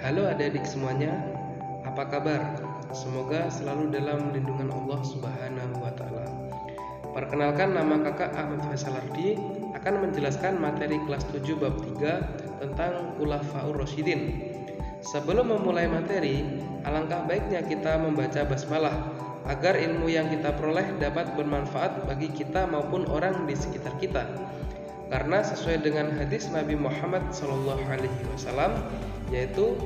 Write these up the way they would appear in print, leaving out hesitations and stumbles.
Halo adik-adik semuanya, apa kabar? Semoga selalu dalam lindungan Allah Subhanahu wa Ta'ala. Perkenalkan, nama kakak Ahmad Faisal Ardi akan menjelaskan materi kelas 7 bab 3 tentang Khulafaur Rasyidin. Sebelum memulai materi, alangkah baiknya kita membaca basmalah agar ilmu yang kita peroleh dapat bermanfaat bagi kita maupun orang di sekitar kita. Karena sesuai dengan hadis Nabi Muhammad SAW, yaitu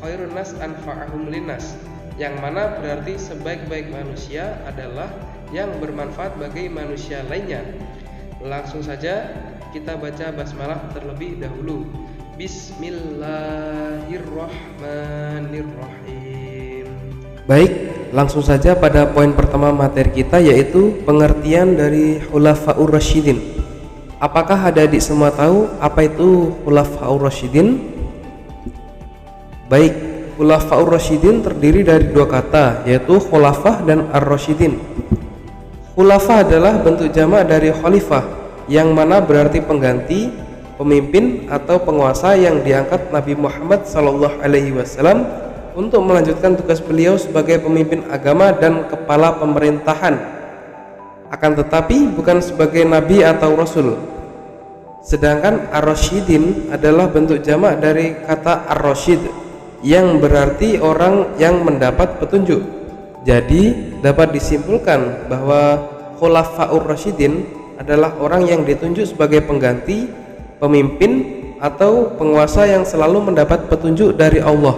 khairun nas anfa'ahum linnas, yang mana berarti sebaik-baik manusia adalah yang bermanfaat bagi manusia lainnya. Langsung saja kita baca basmalah terlebih dahulu. Bismillahirrahmanirrahim. Baik, langsung saja pada poin pertama materi kita, yaitu pengertian dari Khulafaur Rasyidin. Apakah adik-adik semua tahu apa itu Khulafaur Rasyidin? Baik, Khulafaur Rasyidin terdiri dari dua kata, yaitu khulafah dan ar-rasyidin. Khulafah adalah bentuk jamak dari khalifah, yang mana berarti pengganti, pemimpin atau penguasa yang diangkat Nabi Muhammad SAW untuk melanjutkan tugas beliau sebagai pemimpin agama dan kepala pemerintahan. Akan tetapi bukan sebagai nabi atau rasul. Sedangkan ar-rasyidin adalah bentuk jamak dari kata ar-rasyid, yang berarti orang yang mendapat petunjuk. Jadi dapat disimpulkan bahwa Khulafaur Rasyidin adalah orang yang ditunjuk sebagai pengganti, pemimpin atau penguasa yang selalu mendapat petunjuk dari Allah.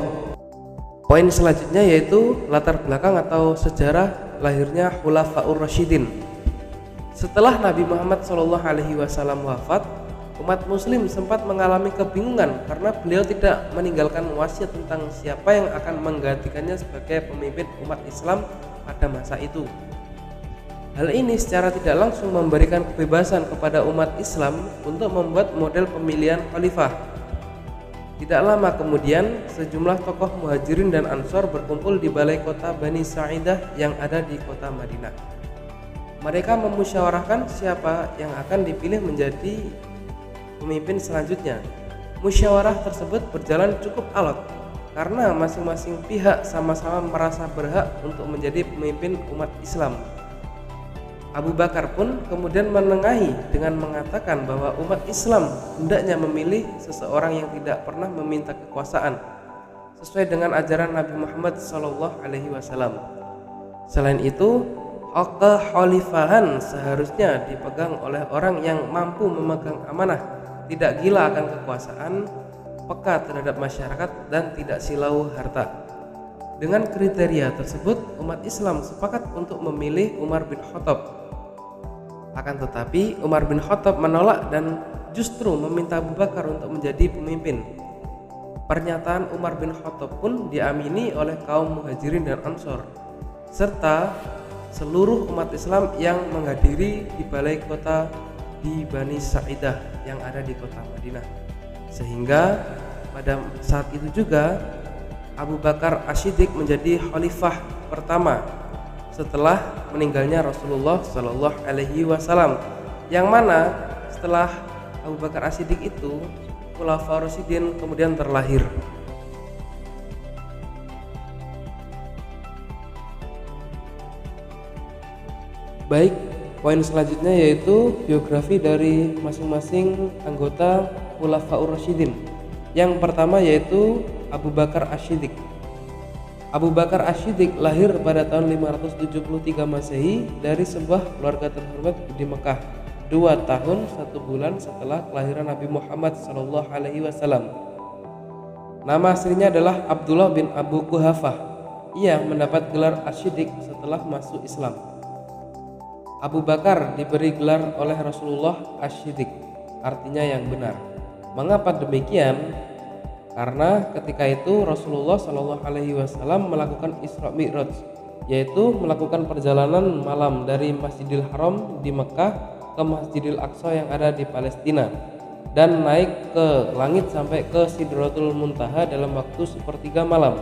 Poin selanjutnya yaitu latar belakang atau sejarah lahirnya Khulafaur Rasyidin. Setelah Nabi Muhammad SAW wafat, umat muslim sempat mengalami kebingungan karena beliau tidak meninggalkan wasiat tentang siapa yang akan menggantikannya sebagai pemimpin umat Islam pada masa itu. Hal ini secara tidak langsung memberikan kebebasan kepada umat Islam untuk membuat model pemilihan khalifah. Tidak lama kemudian, sejumlah tokoh Muhajirin dan Ansor berkumpul di balai kota Bani Sa'idah yang ada di kota Madinah. Mereka memusyawarahkan siapa yang akan dipilih menjadi pemimpin selanjutnya. Musyawarah tersebut berjalan cukup alot karena masing-masing pihak sama-sama merasa berhak untuk menjadi pemimpin umat Islam. Abu Bakar pun kemudian menengahi dengan mengatakan bahwa umat Islam hendaknya memilih seseorang yang tidak pernah meminta kekuasaan, sesuai dengan ajaran Nabi Muhammad SAW. Selain itu, kekhalifahan seharusnya dipegang oleh orang yang mampu memegang amanah, tidak gila akan kekuasaan, peka terhadap masyarakat, dan tidak silau harta. Dengan kriteria tersebut, umat Islam sepakat untuk memilih Umar bin Khattab. Akan tetapi Umar bin Khattab menolak dan justru meminta Abu Bakar untuk menjadi pemimpin. Pernyataan Umar bin Khattab pun diamini oleh kaum Muhajirin dan Ansor serta seluruh umat Islam yang menghadiri di balai kota di Bani Sa'idah yang ada di kota Madinah. Sehingga pada saat itu juga Abu Bakar As-Siddiq menjadi khalifah pertama setelah meninggalnya Rasulullah SAW, yang mana setelah Abu Bakar As-Siddiq itu Khulafaur Rasyidin kemudian terlahir. Baik, poin selanjutnya yaitu biografi dari masing-masing anggota Khulafaur Rasyidin. Yang pertama yaitu Abu Bakar As-Siddiq. Abu Bakar As-Siddiq lahir pada tahun 573 Masehi dari sebuah keluarga terhormat di Mekah, 2 tahun 1 bulan setelah kelahiran Nabi Muhammad SAW. Nama aslinya adalah Abdullah bin Abu Quhafah. Ia mendapat gelar As-Siddiq setelah masuk Islam. Abu Bakar diberi gelar oleh Rasulullah As-Siddiq, artinya yang benar. Mengapa demikian? Karena ketika itu Rasulullah SAW melakukan Isra Mi'raj, yaitu melakukan perjalanan malam dari Masjidil Haram di Mekah ke Masjidil Aqsa yang ada di Palestina, dan naik ke langit sampai ke Sidratul Muntaha dalam waktu sepertiga malam.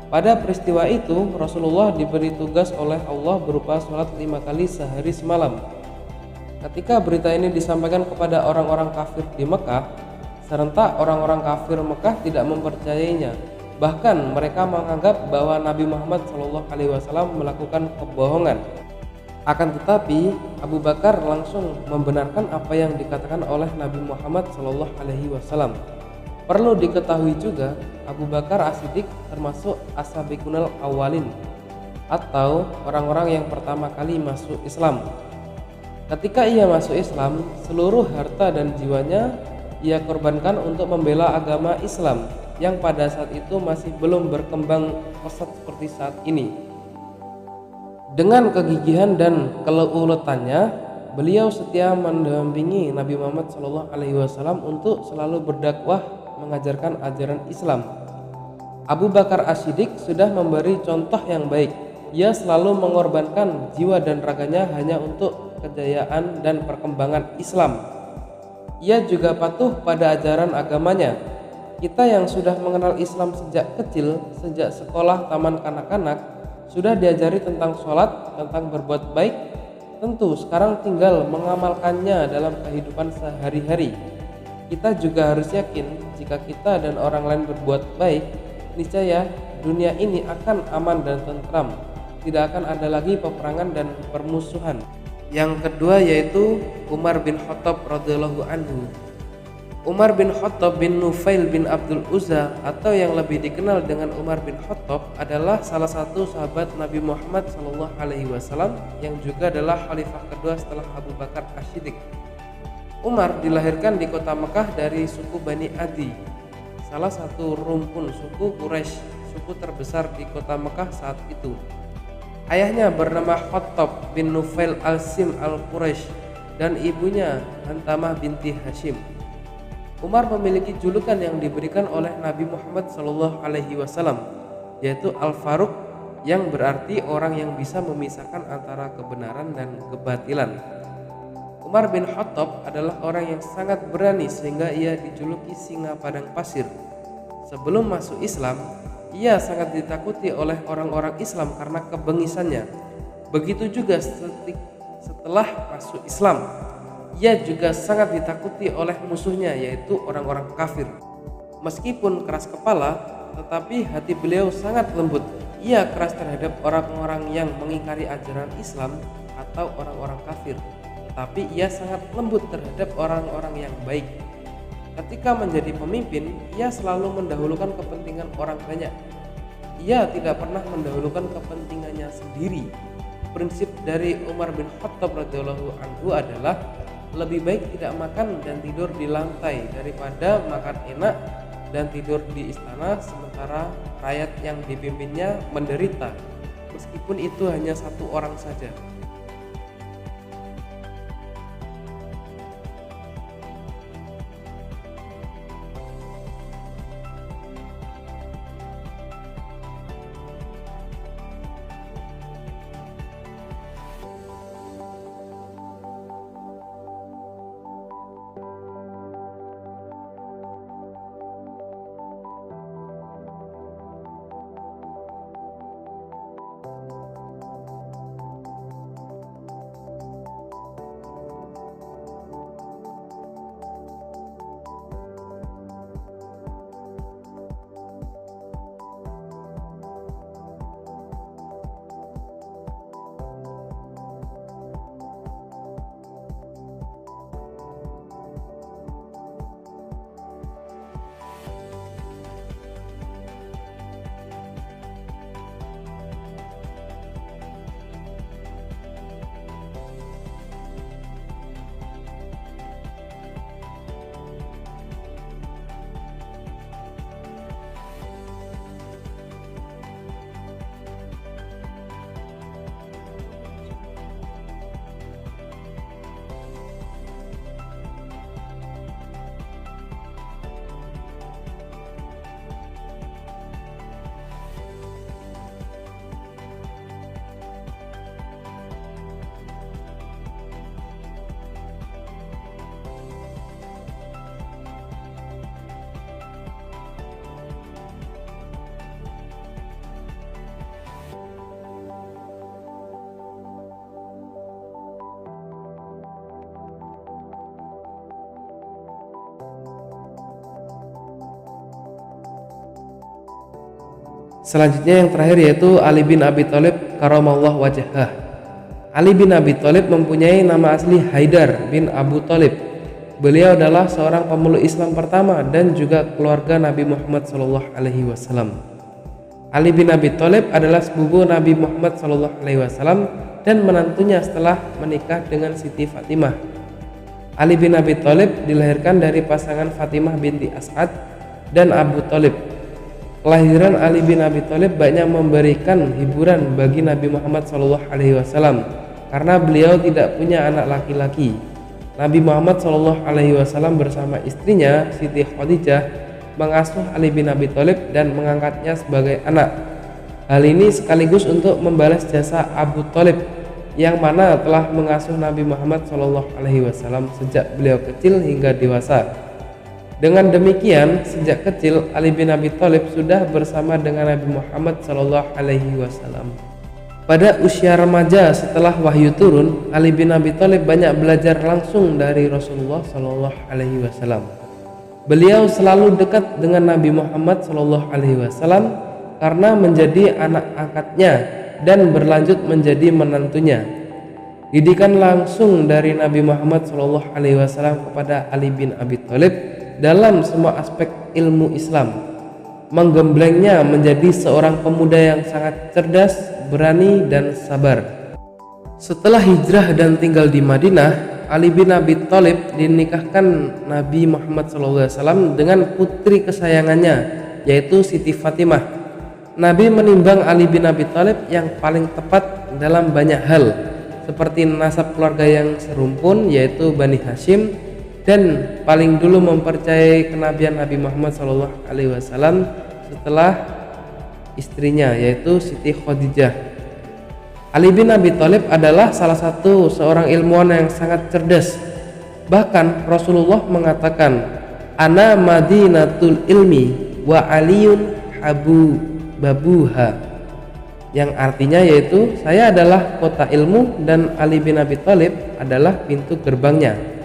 Pada peristiwa itu Rasulullah diberi tugas oleh Allah berupa sholat 5 kali sehari semalam. Ketika berita ini disampaikan kepada orang-orang kafir di Mekah, serentak orang-orang kafir Mekah tidak mempercayainya Bahkan mereka menganggap bahwa Nabi Muhammad SAW melakukan kebohongan. Akan tetapi Abu Bakar langsung membenarkan apa yang dikatakan oleh Nabi Muhammad SAW. Perlu diketahui juga, Abu Bakar As-Siddiq termasuk as-sabiqunal awwalin, atau orang-orang yang pertama kali masuk Islam. Ketika ia masuk Islam, seluruh harta dan jiwanya ia korbankan untuk membela agama Islam yang pada saat itu masih belum berkembang pesat seperti saat ini. Dengan kegigihan dan keleuletannya, beliau setia mendampingi Nabi Muhammad SAW untuk selalu berdakwah mengajarkan ajaran Islam. Abu Bakar As-Siddiq sudah memberi contoh yang baik. Ia selalu mengorbankan jiwa dan raganya hanya untuk kejayaan dan perkembangan Islam. Ia juga patuh pada ajaran agamanya. Kita yang sudah mengenal Islam sejak kecil, sejak sekolah taman kanak-kanak, sudah diajari tentang sholat, tentang berbuat baik. Tentu sekarang tinggal mengamalkannya dalam kehidupan sehari-hari. Kita juga harus yakin jika kita dan orang lain berbuat baik, niscaya dunia ini akan aman dan tentram. Tidak akan ada lagi peperangan dan permusuhan. Yang kedua yaitu Umar bin Khattab radhiyallahu anhu. Umar bin Khattab bin Nufail bin Abdul Uzza, atau yang lebih dikenal dengan Umar bin Khattab, adalah salah satu sahabat Nabi Muhammad SAW yang juga adalah khalifah kedua setelah Abu Bakar As-Siddiq. Umar dilahirkan di kota Mekah dari suku Bani Adi, salah satu rumpun suku Quraisy, suku terbesar di kota Mekah saat itu. Ayahnya bernama Khattab bin Nufail al-Sim al-Quraisy dan ibunya Hantamah binti Hashim. Umar memiliki julukan yang diberikan oleh Nabi Muhammad SAW, yaitu Al-Faruq, yang berarti orang yang bisa memisahkan antara kebenaran dan kebatilan. Umar bin Khattab adalah orang yang sangat berani sehingga ia dijuluki singa padang pasir. Sebelum masuk Islam, ia sangat ditakuti oleh orang-orang Islam karena kebengisannya. Begitu juga setelah masuk Islam, ia juga sangat ditakuti oleh musuhnya, yaitu orang-orang kafir. Meskipun keras kepala, tetapi hati beliau sangat lembut. Ia keras terhadap orang-orang yang mengingkari ajaran Islam atau orang-orang kafir, tetapi ia sangat lembut terhadap orang-orang yang baik. Ketika menjadi pemimpin, ia selalu mendahulukan kepentingan orang banyak. Ia tidak pernah mendahulukan kepentingannya sendiri. Prinsip dari Umar bin Khattab radhiyallahu anhu adalah lebih baik tidak makan dan tidur di lantai daripada makan enak dan tidur di istana sementara rakyat yang dipimpinnya menderita, meskipun itu hanya satu orang saja. Selanjutnya yang terakhir yaitu Ali bin Abi Thalib karamallahu wajhah. Ali bin Abi Thalib mempunyai nama asli Haidar bin Abu Thalib. Beliau adalah seorang pemeluk Islam pertama dan juga keluarga Nabi Muhammad SAW. Ali bin Abi Thalib adalah sepupu Nabi Muhammad SAW dan menantunya setelah menikah dengan Siti Fatimah. Ali bin Abi Thalib dilahirkan dari pasangan Fatimah binti As'ad dan Abu Thalib. Kelahiran Ali bin Abi Thalib banyak memberikan hiburan bagi Nabi Muhammad SAW karena beliau tidak punya anak laki-laki. Nabi Muhammad SAW bersama istrinya Siti Khadijah mengasuh Ali bin Abi Thalib dan mengangkatnya sebagai anak. Hal ini sekaligus untuk membalas jasa Abu Thalib yang mana telah mengasuh Nabi Muhammad SAW sejak beliau kecil hingga dewasa. Dengan demikian, sejak kecil Ali bin Abi Thalib sudah bersama dengan Nabi Muhammad SAW. Pada usia remaja setelah wahyu turun, Ali bin Abi Thalib banyak belajar langsung dari Rasulullah SAW. Beliau selalu dekat dengan Nabi Muhammad SAW karena menjadi anak angkatnya dan berlanjut menjadi menantunya. Didikan langsung dari Nabi Muhammad SAW kepada Ali bin Abi Thalib dalam semua aspek ilmu Islam menggemblengnya menjadi seorang pemuda yang sangat cerdas, berani, dan sabar. Setelah hijrah dan tinggal di Madinah, Ali bin Abi Thalib dinikahkan Nabi Muhammad SAW dengan putri kesayangannya yaitu Siti Fatimah. Nabi menimbang Ali bin Abi Thalib yang paling tepat dalam banyak hal seperti nasab keluarga yang serumpun yaitu Bani Hashim dan paling dulu mempercayai kenabian Nabi Muhammad SAW setelah istrinya yaitu Siti Khadijah. Ali bin Abi Thalib adalah salah satu seorang ilmuwan yang sangat cerdas. Bahkan Rasulullah mengatakan, "Ana Madinatul ilmi wa Aliyun habu babuha," yang artinya yaitu saya adalah kota ilmu dan Ali bin Abi Thalib adalah pintu gerbangnya.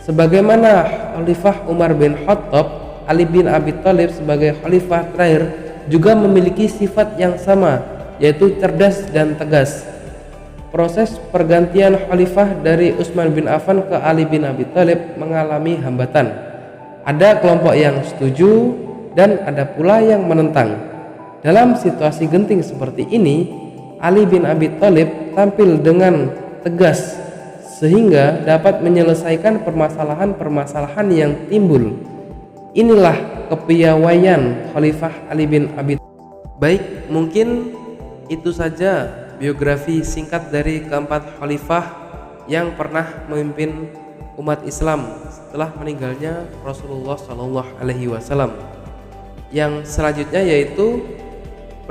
Sebagaimana Khalifah Umar bin Khattab, Ali bin Abi Thalib sebagai khalifah terakhir juga memiliki sifat yang sama, yaitu cerdas dan tegas. Proses pergantian khalifah dari Utsman bin Affan ke Ali bin Abi Thalib mengalami hambatan. Ada kelompok yang setuju dan ada pula yang menentang. Dalam situasi genting seperti ini, Ali bin Abi Thalib tampil dengan tegas sehingga dapat menyelesaikan permasalahan-permasalahan yang timbul. Inilah kepiawaian Khalifah Ali bin Abi Thalib. Baik, mungkin itu saja biografi singkat dari keempat khalifah yang pernah memimpin umat Islam setelah meninggalnya Rasulullah SAW. Yang selanjutnya yaitu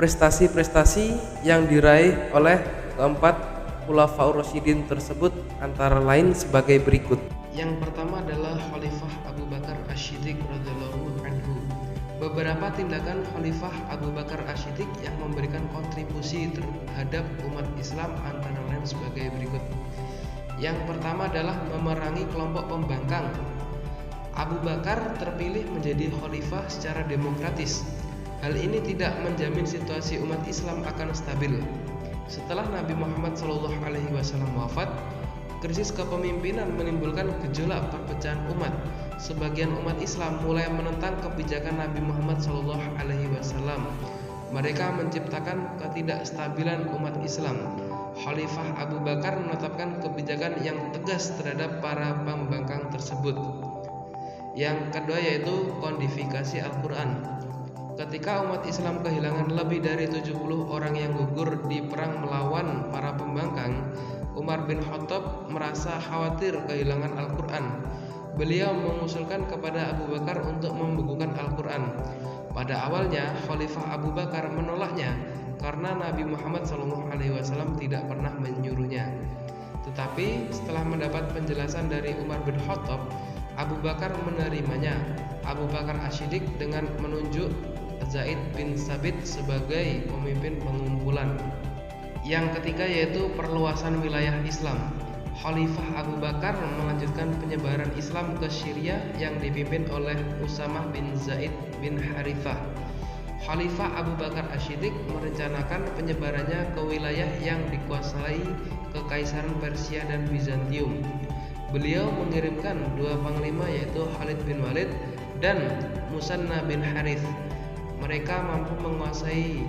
prestasi-prestasi yang diraih oleh keempat Khulafaur Rasyidin tersebut antara lain sebagai berikut. Yang pertama adalah Khalifah Abu Bakar Asy-Syiddiq radhiyallahu anhu. Beberapa tindakan Khalifah Abu Bakar Asy-Syiddiq yang memberikan kontribusi terhadap umat Islam antara lain sebagai berikut. Yang pertama adalah memerangi kelompok pembangkang. Abu Bakar terpilih menjadi khalifah secara demokratis. Hal ini tidak menjamin situasi umat Islam akan stabil. Setelah Nabi Muhammad SAW wafat, krisis kepemimpinan menimbulkan gejolak perpecahan umat. Sebagian umat Islam mulai menentang kebijakan Nabi Muhammad SAW. Mereka menciptakan ketidakstabilan umat Islam. Khalifah Abu Bakar menetapkan kebijakan yang tegas terhadap para pembangkang tersebut. Yang kedua yaitu kodifikasi Al-Quran. Ketika umat Islam kehilangan lebih dari 70 orang yang gugur di perang melawan para pembangkang, Umar bin Khattab merasa khawatir kehilangan Al-Quran. Beliau mengusulkan kepada Abu Bakar untuk membukukan Al-Quran. Pada awalnya Khalifah Abu Bakar menolaknya karena Nabi Muhammad SAW tidak pernah menyuruhnya. Tetapi setelah mendapat penjelasan dari Umar bin Khattab, Abu Bakar menerimanya. Abu Bakar Asy-Syiddiq dengan menunjuk Zaid bin Sabit sebagai pemimpin pengumpulan. Yang ketiga yaitu perluasan wilayah Islam. Khalifah Abu Bakar melanjutkan penyebaran Islam ke Syria yang dipimpin oleh Usamah bin Zaid bin Harithah. Khalifah Abu Bakar Asy-Siddiq merencanakan penyebarannya ke wilayah yang dikuasai Kekaisaran Persia dan Bizantium. Beliau mengirimkan dua panglima yaitu Khalid bin Walid dan Musanna bin Harith. Mereka mampu menguasai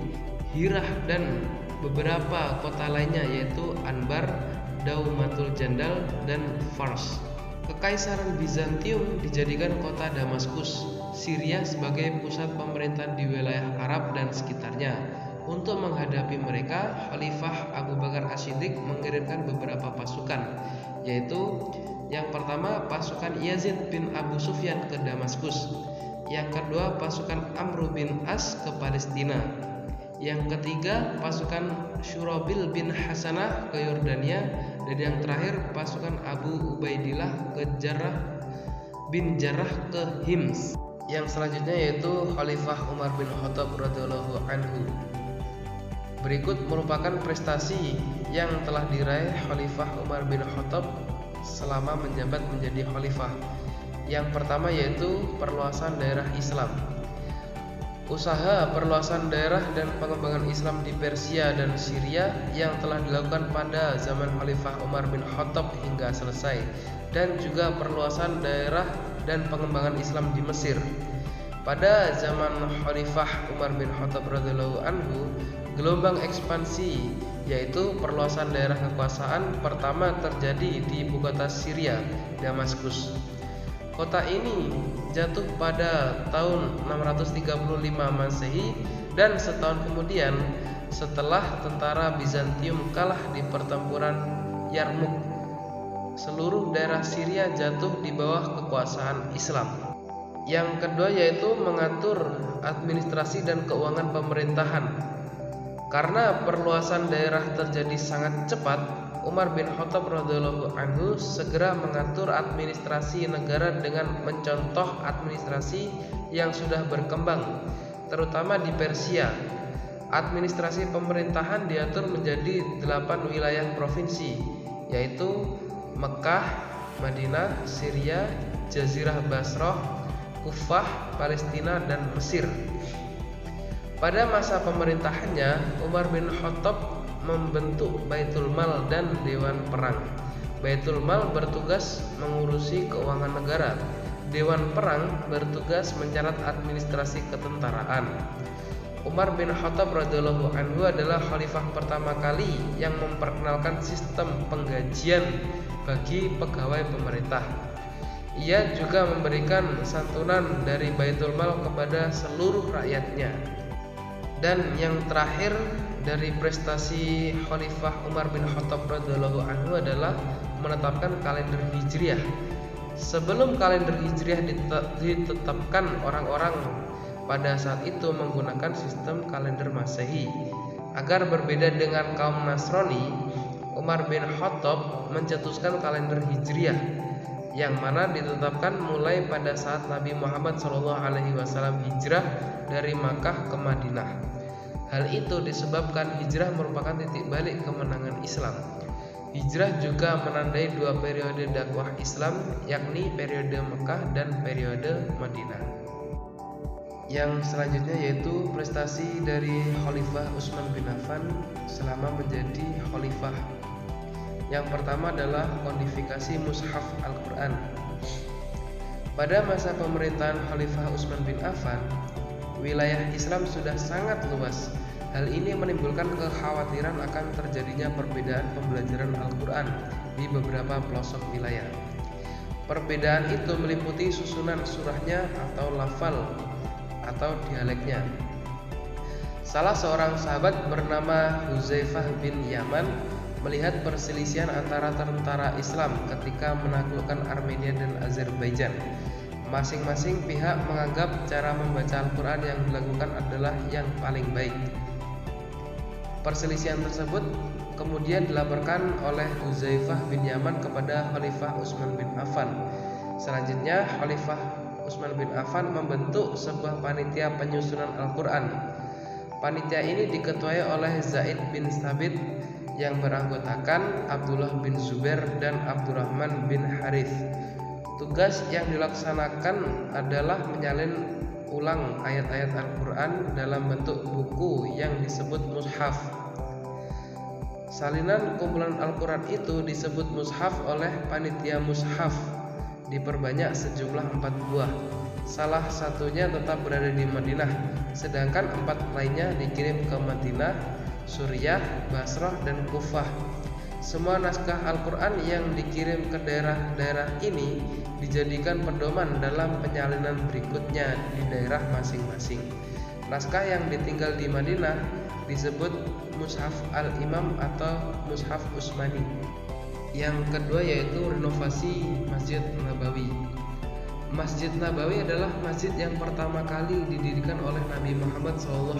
Hirah dan beberapa kota lainnya yaitu Anbar, Daumatul Jandal, dan Fars. Kekaisaran Bizantium dijadikan kota Damaskus, Syria sebagai pusat pemerintahan di wilayah Arab dan sekitarnya. Untuk menghadapi mereka, Khalifah Abu Bakar Asy-Siddiq mengirimkan beberapa pasukan, yaitu yang pertama pasukan Yazid bin Abu Sufyan ke Damaskus, yang kedua pasukan Amr bin As ke Palestina, yang ketiga pasukan Syurabil bin Hasanah ke Yordania, dan yang terakhir pasukan Abu Ubaidillah ke Jarrah bin Jarrah ke Hims. Yang selanjutnya yaitu Khalifah Umar bin Khattab radhiyallahu anhu. Berikut merupakan prestasi yang telah diraih Khalifah Umar bin Khattab selama menjabat menjadi khalifah. Yang pertama yaitu perluasan daerah Islam. Usaha perluasan daerah dan pengembangan Islam di Persia dan Syria yang telah dilakukan pada zaman Khalifah Umar bin Khattab hingga selesai, dan juga perluasan daerah dan pengembangan Islam di Mesir. Pada zaman Khalifah Umar bin Khattab radhiyallahu anhu, gelombang ekspansi yaitu perluasan daerah kekuasaan pertama terjadi di ibu kota Syria, Damaskus. Kota ini jatuh pada tahun 635 Masehi dan setahun kemudian setelah tentara Bizantium kalah di pertempuran Yarmuk, seluruh daerah Syria jatuh di bawah kekuasaan Islam. Yang kedua yaitu mengatur administrasi dan keuangan pemerintahan. Karena perluasan daerah terjadi sangat cepat, Umar bin Khattab radhiyallahu anhu segera mengatur administrasi negara dengan mencontoh administrasi yang sudah berkembang, terutama di Persia. Administrasi pemerintahan diatur menjadi 8 wilayah provinsi, yaitu Mekah, Madinah, Syria, Jazirah Basrah, Kufah, Palestina, dan Mesir. Pada masa pemerintahannya, Umar bin Khattab membentuk Baitul Mal dan Dewan Perang. Baitul Mal bertugas mengurusi keuangan negara. Dewan Perang bertugas mencatat administrasi ketentaraan. Umar bin Khattab radhiyallahu anhu adalah khalifah pertama kali yang memperkenalkan sistem penggajian bagi pegawai pemerintah. Ia juga memberikan santunan dari Baitul Mal kepada seluruh rakyatnya. Dan yang terakhir dari prestasi Khalifah Umar bin Khattab radhiyallahu anhu adalah menetapkan kalender Hijriah. Sebelum kalender Hijriah ditetapkan, orang-orang pada saat itu menggunakan sistem kalender Masehi. Agar berbeda dengan kaum Nasrani, Umar bin Khattab mencetuskan kalender Hijriah, yang mana ditetapkan mulai pada saat Nabi Muhammad SAW hijrah dari Makkah ke Madinah. Hal itu disebabkan hijrah merupakan titik balik kemenangan Islam. Hijrah juga menandai dua periode dakwah Islam, yakni periode Mekah dan periode Madinah. Yang selanjutnya yaitu prestasi dari Khalifah Utsman bin Affan selama menjadi khalifah. Yang pertama adalah kodifikasi Mushaf Al-Quran. Pada masa pemerintahan Khalifah Utsman bin Affan, wilayah Islam sudah sangat luas. Hal ini menimbulkan kekhawatiran akan terjadinya perbedaan pembelajaran Al-Quran di beberapa pelosok wilayah. Perbedaan itu meliputi susunan surahnya atau lafal atau dialeknya. Salah seorang sahabat bernama Huzaifah bin Yaman melihat perselisihan antara tentara Islam ketika menaklukkan Armenia dan Azerbaijan. Masing-masing pihak menganggap cara membaca Al-Quran yang dilakukan adalah yang paling baik. Perselisihan tersebut kemudian dilaporkan oleh Huzaifah bin Yaman kepada Khalifah Utsman bin Affan. Selanjutnya Khalifah Utsman bin Affan membentuk sebuah panitia penyusunan Al-Quran. Panitia ini diketuai oleh Zaid bin Thabit yang beranggotakan Abdullah bin Zubair dan Abdurrahman bin Harith. Tugas yang dilaksanakan adalah menyalin ulang ayat-ayat Al-Quran dalam bentuk buku yang disebut mushaf. Salinan kumpulan Al-Quran itu disebut mushaf oleh panitia mushaf, diperbanyak sejumlah 4 buah. Salah satunya tetap berada di Madinah, sedangkan 4 lainnya dikirim ke Madinah, Suriah, Basrah, dan Kufah. Semua naskah Al-Quran yang dikirim ke daerah-daerah ini dijadikan pedoman dalam penyalinan berikutnya di daerah masing-masing. Naskah yang ditinggal di Madinah disebut Mushaf Al-Imam atau Mushaf Utsmani. Yang kedua yaitu renovasi Masjid Nabawi. Masjid Nabawi adalah masjid yang pertama kali didirikan oleh Nabi Muhammad SAW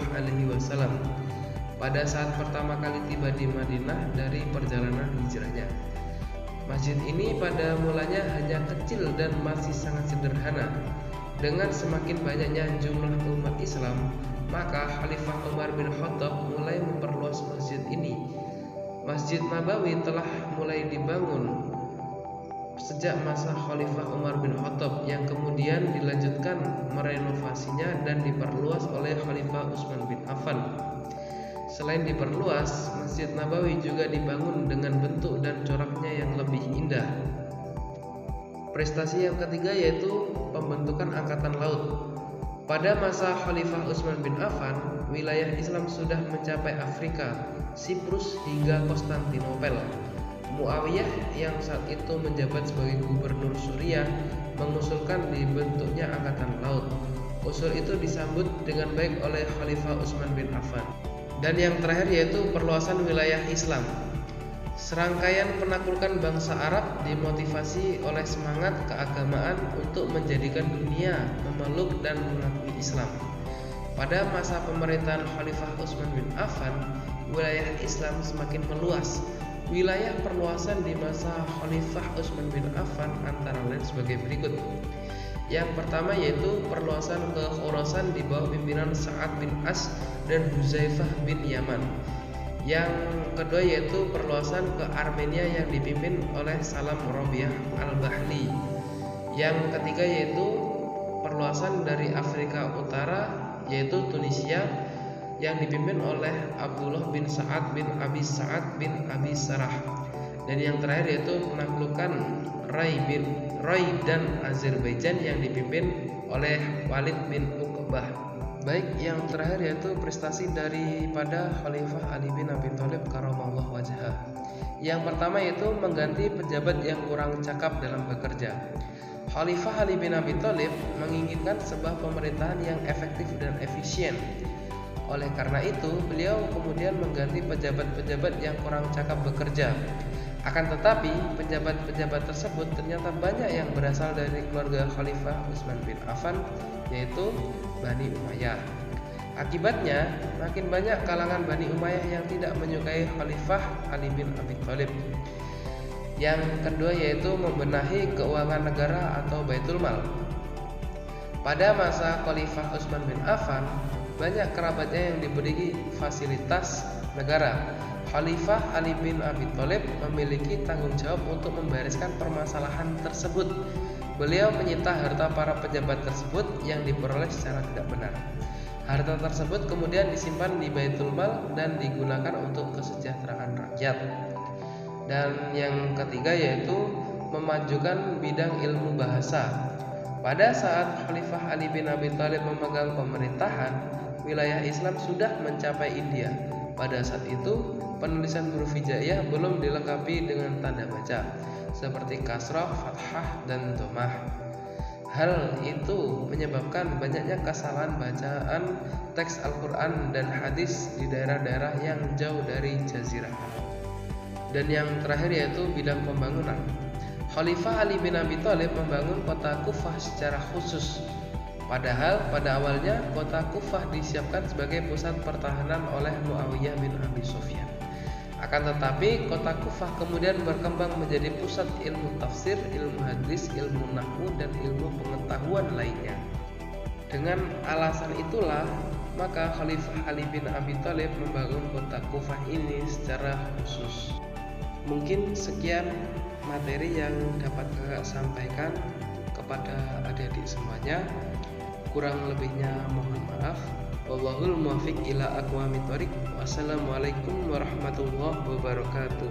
pada saat pertama kali tiba di Madinah dari perjalanan hijrahnya. Masjid ini pada mulanya hanya kecil dan masih sangat sederhana. Dengan semakin banyaknya jumlah umat Islam, maka Khalifah Umar bin Khattab mulai memperluas masjid ini. Masjid Nabawi telah mulai dibangun sejak masa Khalifah Umar bin Khattab yang kemudian dilanjutkan merenovasinya dan diperluas oleh Khalifah Utsman bin Affan. Selain diperluas, Masjid Nabawi juga dibangun dengan bentuk dan coraknya yang lebih indah. Prestasi yang ketiga yaitu pembentukan Angkatan Laut. Pada masa Khalifah Utsman bin Affan, wilayah Islam sudah mencapai Afrika, Siprus hingga Konstantinopel. Muawiyah yang saat itu menjabat sebagai gubernur Suriah mengusulkan dibentuknya Angkatan Laut. Usul itu disambut dengan baik oleh Khalifah Utsman bin Affan. Dan yang terakhir yaitu perluasan wilayah Islam. Serangkaian penaklukan bangsa Arab dimotivasi oleh semangat keagamaan untuk menjadikan dunia memeluk dan mengakui Islam. Pada masa pemerintahan Khalifah Utsman bin Affan, wilayah Islam semakin meluas. Wilayah perluasan di masa Khalifah Utsman bin Affan antara lain sebagai berikut. Yang pertama yaitu perluasan ke Khurasan di bawah pimpinan Sa'ad bin As dan Huzaifah bin Yaman. Yang kedua yaitu perluasan ke Armenia yang dipimpin oleh Salam Robiah al-Bahli. Yang ketiga yaitu perluasan dari Afrika Utara yaitu Tunisia yang dipimpin oleh Abdullah bin Sa'ad bin Abi Sa'ad bin Abi Sarah. Dan yang terakhir yaitu penaklukan Rai dan Azerbaijan yang dipimpin oleh Walid bin Uqbah. Baik, yang terakhir yaitu prestasi daripada Khalifah Ali bin Abi Thalib karamallahu wajhah. Yang pertama yaitu mengganti pejabat yang kurang cakap dalam bekerja. Khalifah Ali bin Abi Thalib menginginkan sebuah pemerintahan yang efektif dan efisien. Oleh karena itu, beliau kemudian mengganti pejabat-pejabat yang kurang cakap bekerja. Akan tetapi, pejabat-pejabat tersebut ternyata banyak yang berasal dari keluarga Khalifah Utsman bin Affan, yaitu Bani Umayyah. Akibatnya, makin banyak kalangan Bani Umayyah yang tidak menyukai Khalifah Ali bin Abi Thalib. Yang kedua yaitu membenahi keuangan negara atau Baitul Mal. Pada masa Khalifah Utsman bin Affan, banyak kerabatnya yang diberi fasilitas negara. Khalifah Ali bin Abi Thalib memiliki tanggung jawab untuk membereskan permasalahan tersebut. Beliau menyita harta para pejabat tersebut yang diperoleh secara tidak benar. Harta tersebut kemudian disimpan di Baitul Mal dan digunakan untuk kesejahteraan rakyat. Dan yang ketiga yaitu memajukan bidang ilmu bahasa. Pada saat Khalifah Ali bin Abi Thalib memegang pemerintahan, wilayah Islam sudah mencapai India. Pada saat itu, penulisan huruf hijaiyah belum dilengkapi dengan tanda baca seperti kasrah, fathah, dan dhammah. Hal itu menyebabkan banyaknya kesalahan bacaan teks Al-Quran dan hadis di daerah-daerah yang jauh dari Jazirah Arab. Dan yang terakhir yaitu bidang pembangunan. Khalifah Ali bin Abi Thalib membangun kota Kufah secara khusus. Padahal pada awalnya kota Kufah disiapkan sebagai pusat pertahanan oleh Muawiyah bin Abi Sufyan. Akan tetapi kota Kufah kemudian berkembang menjadi pusat ilmu tafsir, ilmu hadis, ilmu nahwu, dan ilmu pengetahuan lainnya. Dengan alasan itulah maka Khalifah Ali bin Abi Thalib membangun kota Kufah ini secara khusus. Mungkin sekian materi yang dapat kakak sampaikan kepada adik-adik semuanya. Kurang lebihnya mohon maaf. Wallahul muwaffiq ila aqwamit thoriq. Wassalamualaikum warahmatullahi wabarakatuh.